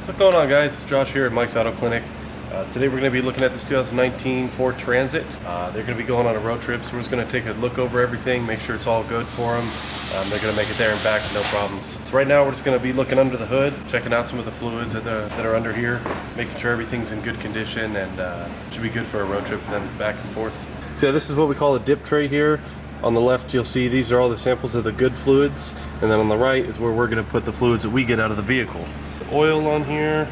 What's going on, guys? Josh here at Mike's Auto Clinic. Today we're going to be looking at this 2019 Ford Transit. They're going to be going on a road trip, so we're just going to take a look over everything, make sure it's all good for them. They're going to make it there and back, no problems. So right now we're just going to be looking under the hood, checking out some of the fluids that are under here, making sure everything's in good condition, and should be good for a road trip for them back and forth. So this is what we call a dip tray here. On the left you'll see these are all the samples of the good fluids, and then on the right is where we're going to put the fluids that we get out of the vehicle. Oil on here,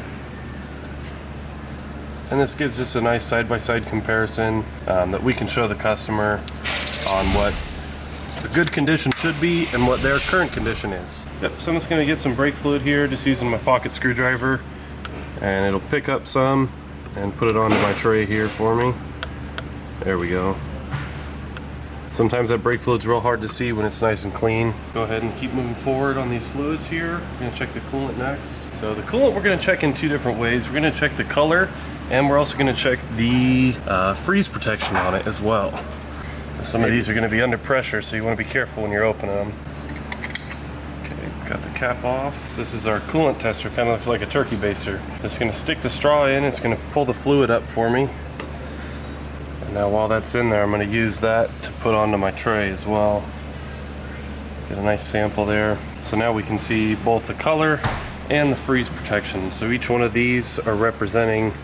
and this gives us a nice side-by-side comparison that we can show the customer on what the good condition should be and what their current condition is. Yep, so I'm just going to get some brake fluid here, just using my pocket screwdriver, and it'll pick up some and put it onto my tray here for me. There we go. Sometimes that brake fluid's real hard to see when it's nice and clean. Go ahead and keep moving forward on these fluids here. We're going to check the coolant next. So the coolant we're going to check in two different ways. We're going to check the color, and we're also going to check the freeze protection on it as well. So some of these are going to be under pressure, so you want to be careful when you're opening them. Okay, got the cap off. This is our coolant tester, kind of looks like a turkey baster. Just going to stick the straw in, it's going to pull the fluid up for me. Now while that's in there, I'm going to use that to put onto my tray as well. Get a nice sample there. So now we can see both the color and the freeze protection. So each one of these are representing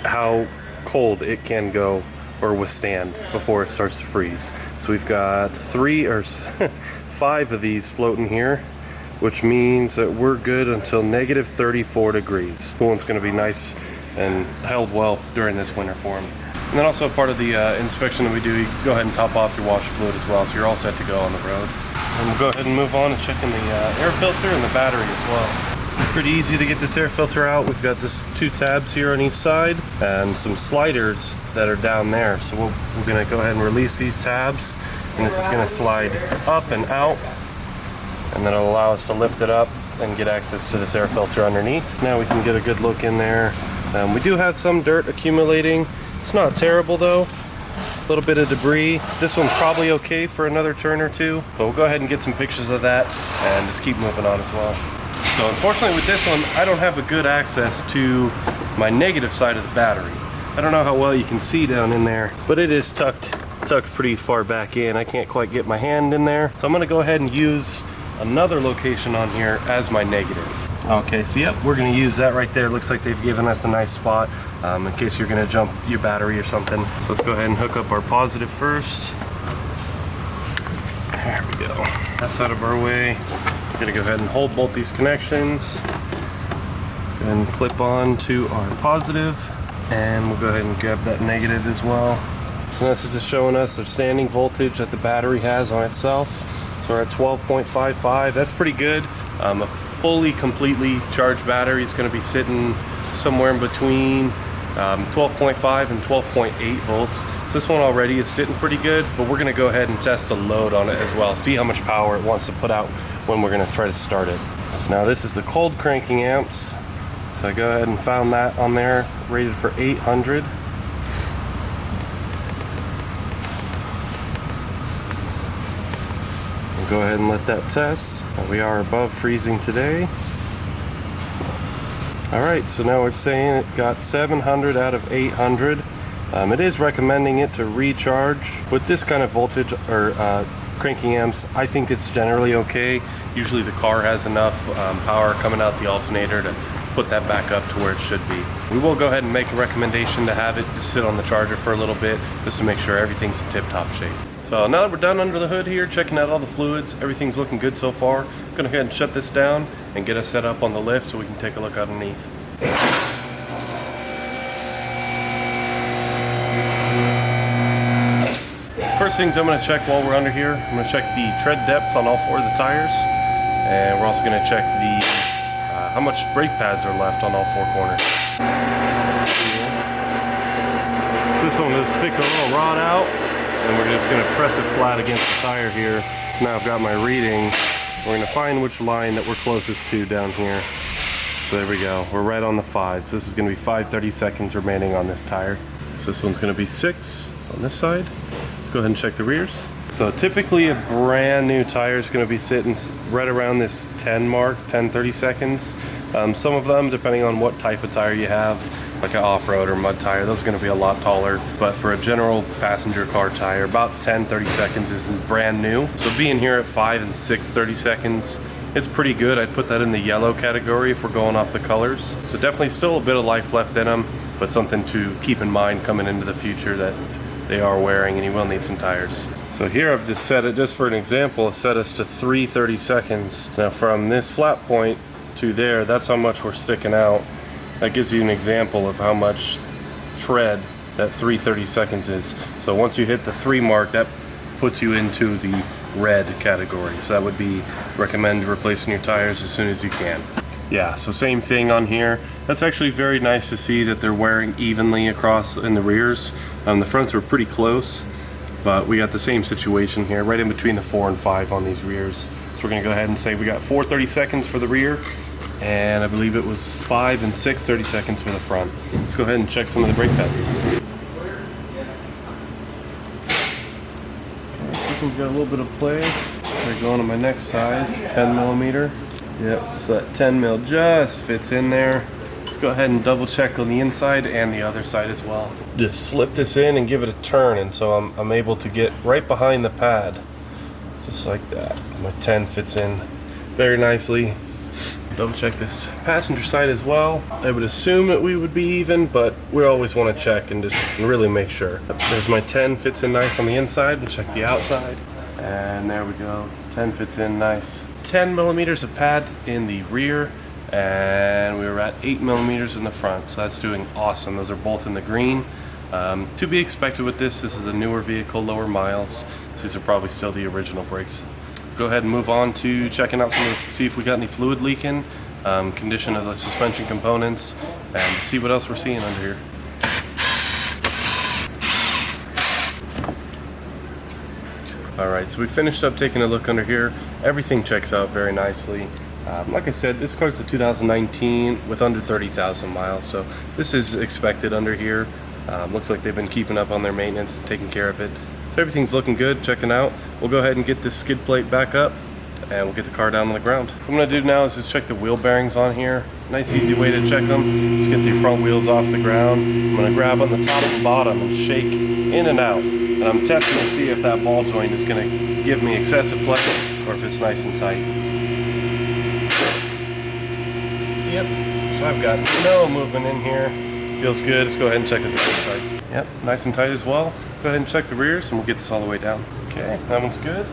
how cold it can go or withstand before it starts to freeze. So we've got 5 of these floating here, which means that we're good until negative 34 degrees. The one's going to be nice and held well during this winter for them. And then also part of the inspection that we do, you can go ahead and top off your washer fluid as well, so you're all set to go on the road. And we'll go ahead and move on and check in the air filter and the battery as well. Pretty easy to get this air filter out. We've got just 2 tabs here on each side and some sliders that are down there. So we're gonna go ahead and release these tabs, and this is gonna slide up and out, and then it'll allow us to lift it up and get access to this air filter underneath. Now we can get a good look in there. We do have some dirt accumulating. It's not terrible though. A little bit of debris. This one's probably okay for another turn or two, but we'll go ahead and get some pictures of that and just keep moving on as well. So unfortunately with this one, I don't have a good access to my negative side of the battery. I don't know how well you can see down in there, but it is tucked pretty far back in. I can't quite get my hand in there. So I'm gonna go ahead and use another location on here as my negative. Okay, so yep, we're going to use that right there. Looks like they've given us a nice spot in case you're going to jump your battery or something. So let's go ahead and hook up our positive first. There we go. That's out of our way. We're going to go ahead and hold both these connections and clip on to our positive, and we'll go ahead and grab that negative as well. So this is just showing us the standing voltage that the battery has on itself. So we're at 12.55. That's pretty good. A fully completely charged battery is going to be sitting somewhere in between 12.5 and 12.8 volts. So this one already is sitting pretty good, but we're going to go ahead and test the load on it as well, see how much power it wants to put out when we're going to try to start it. So now this is the cold cranking amps. So I go ahead and found that on there, rated for 800. Go ahead and let that test. We are above freezing today. Alright, so now it's saying it got 700 out of 800. It is recommending it to recharge. With this kind of voltage or cranking amps, I think it's generally okay. Usually the car has enough power coming out the alternator to put that back up to where it should be. We will go ahead and make a recommendation to have it just sit on the charger for a little bit, just to make sure everything's in tip-top shape. So now that we're done under the hood here, checking out all the fluids, everything's looking good so far. I'm going to go ahead and shut this down and get us set up on the lift so we can take a look underneath. First things I'm going to check while we're under here, I'm going to check the tread depth on all 4 of the tires. And we're also going to check the how much brake pads are left on all 4 corners. So this one will stick a little rod out, and we're just going to press it flat against the tire here. So now I've got my reading. We're going to find which line that we're closest to down here. So there we go. We're right on the 5. So this is going to be 5/32 remaining on this tire. So this one's going to be 6 on this side. Let's go ahead and check the rears. So typically a brand new tire is going to be sitting right around this 10 mark, 10-30 seconds. Some of them, depending on what type of tire you have, like an off-road or mud tire, those are going to be a lot taller. But for a general passenger car tire, about 10-30 seconds is brand new. So being here at 5 and 6 30 seconds, it's pretty good. I'd put that in the yellow category if we're going off the colors. So definitely still a bit of life left in them, but something to keep in mind coming into the future that they are wearing and you will need some tires. So here I've just set it, just for an example, I've set us to 3:30 seconds. Now from this flat point to there, that's how much we're sticking out. That gives you an example of how much tread that 3:30 seconds is. So once you hit the 3 mark, that puts you into the red category. So that would be recommend replacing your tires as soon as you can. Yeah, so same thing on here. That's actually very nice to see that they're wearing evenly across in the rears. The fronts were pretty close, but we got the same situation here, right in between the 4 and 5 on these rears. So we're gonna go ahead and say we got 4:30 seconds for the rear, and I believe it was 5 and 6 30 seconds for the front. Let's go ahead and check some of the brake pads. This one's got a little bit of play. They're going to my next size, 10 millimeter. Yep, so that 10 mil just fits in there. Let's go ahead and double check on the inside and the other side as well. Just slip this in and give it a turn, and so I'm able to get right behind the pad, just like that. My 10 fits in very nicely. Double check this passenger side as well. I would assume that we would be even, but we always want to check and just really make sure. There's my 10, fits in nice on the inside. We'll check the outside, and there we go. 10 fits in nice. 10 millimeters of pad in the rear, and we were at 8 millimeters in the front, so that's doing awesome. Those are both in the green. To be expected with this is a newer vehicle, lower miles. These are probably still the original brakes. Go ahead and move on to checking out see if we got any fluid leaking, condition of the suspension components, and see what else we're seeing under here. Alright, so we finished up taking a look under here. Everything checks out very nicely. Like I said, this car's a 2019 with under 30,000 miles, so this is expected under here. Looks like they've been keeping up on their maintenance, taking care of it. So everything's looking good, checking out. We'll go ahead and get this skid plate back up, and we'll get the car down on the ground. What I'm going to do now is just check the wheel bearings on here. Nice easy way to check them. Let's get the front wheels off the ground. I'm going to grab on the top and bottom and shake in and out. And I'm testing to see if that ball joint is going to give me excessive play or if it's nice and tight. Yep, so I've got no movement in here. Feels good. Let's go ahead and check the other side. Yep, nice and tight as well. Go ahead and check the rears and we'll get this all the way down. Okay, that one's good.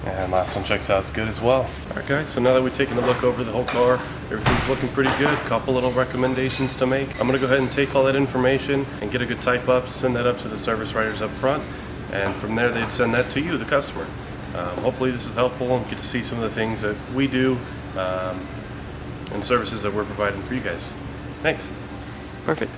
And last one checks out, it's good as well. Alright guys, so now that we've taken a look over the whole car, everything's looking pretty good. Couple little recommendations to make. I'm gonna go ahead and take all that information and get a good type up, send that up to the service writers up front, and from there they'd send that to you, the customer. Hopefully this is helpful and get to see some of the things that we do and services that we're providing for you guys. Thanks. Perfect.